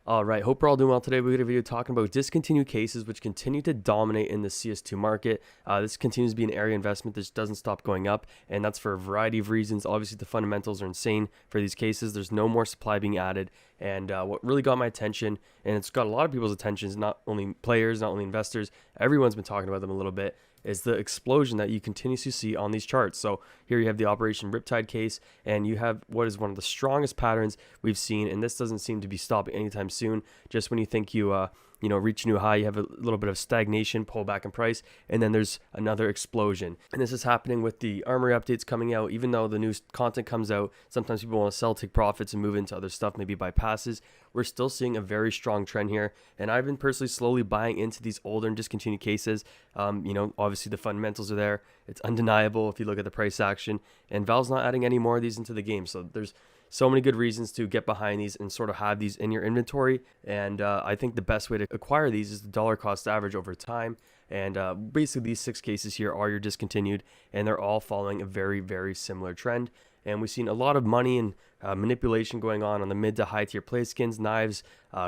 All right, hope we're all doing well today. We got a video talking about discontinued cases, which continue to dominate in the CS2 market. This continues to be an area investment that just doesn't stop going up, and that's for a variety of reasons. Obviously, the fundamentals are insane for these cases. There's no more supply being added, and what really got my attention, and it's got a lot of people's attention, is not only players, not only investors, everyone's been talking about them a little bit, is the explosion that you continuously see on these charts. So here you have the Operation Riptide case, and you have what is one of the strongest patterns we've seen, and this doesn't seem to be stopping anytime soon. Just when you think you reach a new high, you have a little bit of stagnation, pullback in price, and then there's another explosion. And this is happening with the Armory updates coming out. Even though the new content comes out, sometimes people want to sell, take profits, and move into other stuff, maybe buy passes. We're still seeing a very strong trend here, and I've been personally slowly buying into these older and discontinued cases. Obviously the fundamentals are there. It's undeniable if you look at the price action, and Valve's not adding any more of these into the game. So there's so many good reasons to get behind these and sort of have these in your inventory. And I think the best way to acquire these is the dollar cost average over time. And basically these 6 cases here are your discontinued, and they're all following a very, very similar trend. And we've seen a lot of money and manipulation going on the mid to high tier play skins, knives,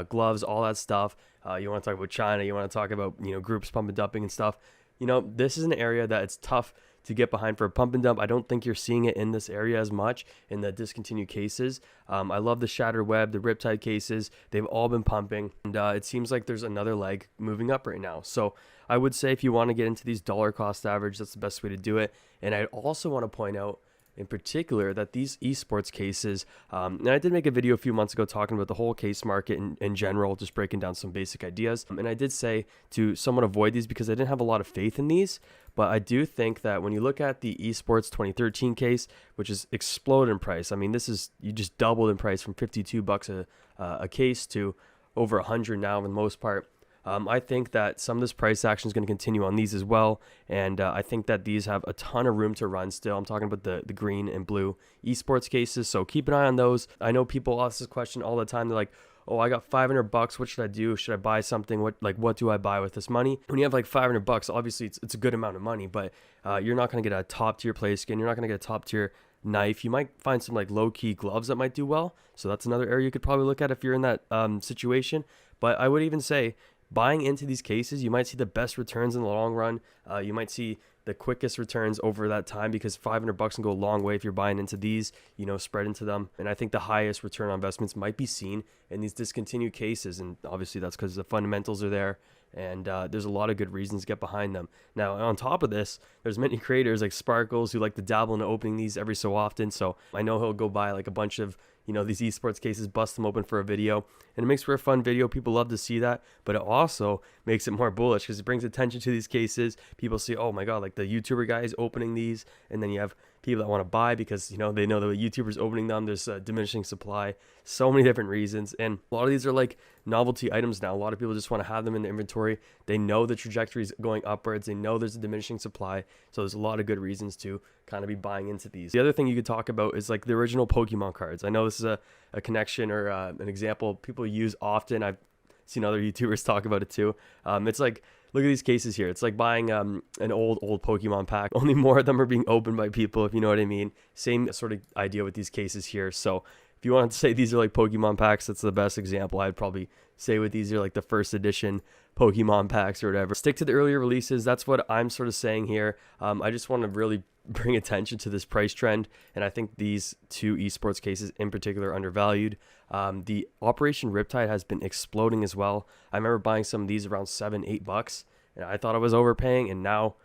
gloves, all that stuff. You want to talk about China, you want to talk about groups pump and dumping and stuff. This is an area that it's tough to get behind for a pump and dump. I don't think you're seeing it in this area as much in the discontinued cases. I love the Shattered Web, the Riptide cases. They've all been pumping, and it seems like there's another leg moving up right now. So I would say if you want to get into these dollar cost average, that's the best way to do it. And I also want to point out in particular that these esports cases, and I did make a video a few months ago talking about the whole case market in general, just breaking down some basic ideas. And I did say to somewhat avoid these because I didn't have a lot of faith in these. But I do think that when you look at the Esports 2013 case, which has exploded in price, I mean, you just doubled in price from $52 a case to over 100 now for the most part. I think that some of this price action is going to continue on these as well, and I think that these have a ton of room to run still. I'm talking about the green and blue esports cases, so keep an eye on those. I know people ask this question all the time. They're like, oh, I got $500. What should I do? Should I buy something? What do I buy with this money? When you have like $500, obviously it's a good amount of money, but you're not going to get a top tier play skin. You're not going to get a top tier knife. You might find some like low key gloves that might do well. So that's another area you could probably look at if you're in that situation. But I would even say, buying into these cases, you might see the best returns in the long run. You might see the quickest returns over that time because $500 can go a long way if you're buying into these, spread into them. And I think the highest return on investments might be seen in these discontinued cases. And obviously that's because the fundamentals are there, and there's a lot of good reasons to get behind them. Now, on top of this, there's many creators like Sparkles who like to dabble into opening these every so often. So I know he'll go buy like a bunch of these esports cases, bust them open for a video, and it makes for a fun video. People love to see that, but it also makes it more bullish because it brings attention to these cases. People see, oh my god, like the YouTuber guy is opening these, and then you have people that want to buy because they know the YouTubers opening them. There's a diminishing supply, so many different reasons, and a lot of these are like novelty items now. A lot of people just want to have them in the inventory. They know the trajectory is going upwards. They know there's a diminishing supply, so there's a lot of good reasons to kind of be buying into these. The other thing you could talk about is like the original Pokemon cards. I know this is a connection or an example people use often. I've seen other YouTubers talk about it too. It's like, look at these cases here. It's like buying an old Pokemon pack. Only more of them are being opened by people, if you know what I mean. Same sort of idea with these cases here. So if you want to say these are like Pokemon packs, that's the best example I'd probably say with these are like the first edition Pokemon packs or whatever. Stick to the earlier releases. That's what I'm sort of saying here. I just want to really bring attention to this price trend, and I think these 2 esports cases in particular are undervalued. The Operation Riptide has been exploding as well. I remember buying some of these around $7-8, and I thought I was overpaying, and now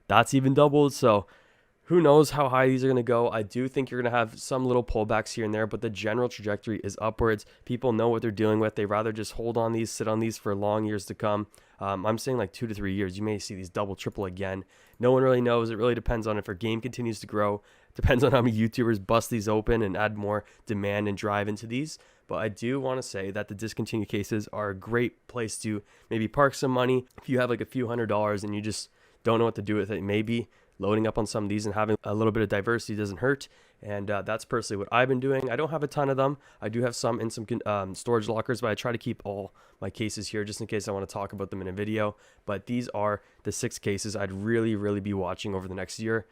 that's even doubled. So who knows how high these are going to go. I do think you're going to have some little pullbacks here and there, but the general trajectory is upwards. People know what they're dealing with. They rather just hold on these, sit on these for long years to come. I'm saying like 2 to 3 years. You may see these double, triple again. No one really knows. It really depends on if our game continues to grow. Depends on how many YouTubers bust these open and add more demand and drive into these. But I do want to say that the discontinued cases are a great place to maybe park some money. If you have like a few $100s and you just don't know what to do with it, maybe loading up on some of these and having a little bit of diversity doesn't hurt. And that's personally what I've been doing. I don't have a ton of them. I do have some in some storage lockers, but I try to keep all my cases here just in case I want to talk about them in a video. But these are the 6 cases I'd really be watching over the next year.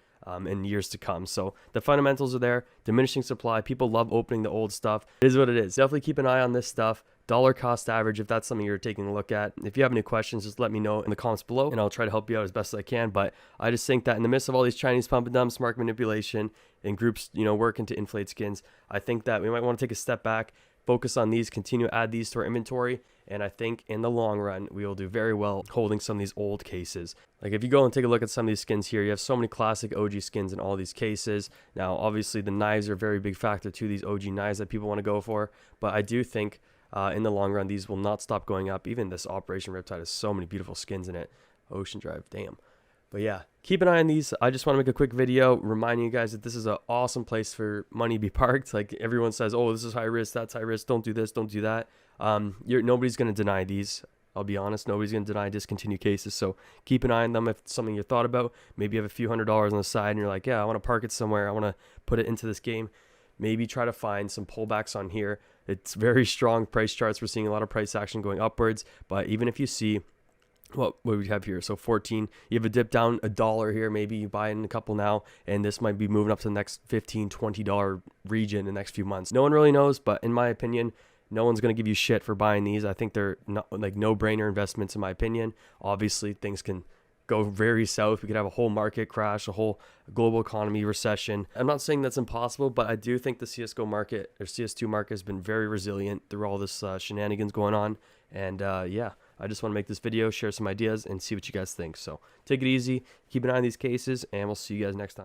in years to come. So the fundamentals are there, diminishing supply. People love opening the old stuff. It is what it is. Definitely keep an eye on this stuff. Dollar cost average, if that's something you're taking a look at. If you have any questions, just let me know in the comments below and I'll try to help you out as best as I can. But I just think that in the midst of all these Chinese pump and dumps, market manipulation, and groups, working to inflate skins, I think that we might want to take a step back, focus on these, continue to add these to our inventory. And I think in the long run, we will do very well holding some of these old cases. Like if you go and take a look at some of these skins here, you have so many classic OG skins in all these cases. Now, obviously the knives are a very big factor to these OG knives that people want to go for. But I do think in the long run, these will not stop going up. Even this Operation Riptide has so many beautiful skins in it. Ocean Drive, damn. But yeah, keep an eye on these. I just want to make a quick video reminding you guys that this is an awesome place for money to be parked. Like everyone says, oh, this is high risk, that's high risk, don't do this, don't do that. Nobody's going to deny these. I'll be honest, nobody's going to deny discontinued cases. So keep an eye on them if it's something you thought about. Maybe you have a few $100s on the side and you're like, yeah, I want to park it somewhere. I want to put it into this game. Maybe try to find some pullbacks on here. It's very strong price charts. We're seeing a lot of price action going upwards. But even if you see what we have here, so 14, you have a dip down $1 here, maybe you buy in a couple now, and this might be moving up to the next $15-20 region in the next few months. No one really knows, but in my opinion, no one's going to give you shit for buying these. I think they're not, like no-brainer investments in my opinion. Obviously things can go very south. We could have a whole market crash, a whole global economy recession. I'm not saying that's impossible, but I do think the CSGO market or CS2 market has been very resilient through all this shenanigans going on. And yeah, I just want to make this video, share some ideas, and see what you guys think. So take it easy, keep an eye on these cases, and we'll see you guys next time.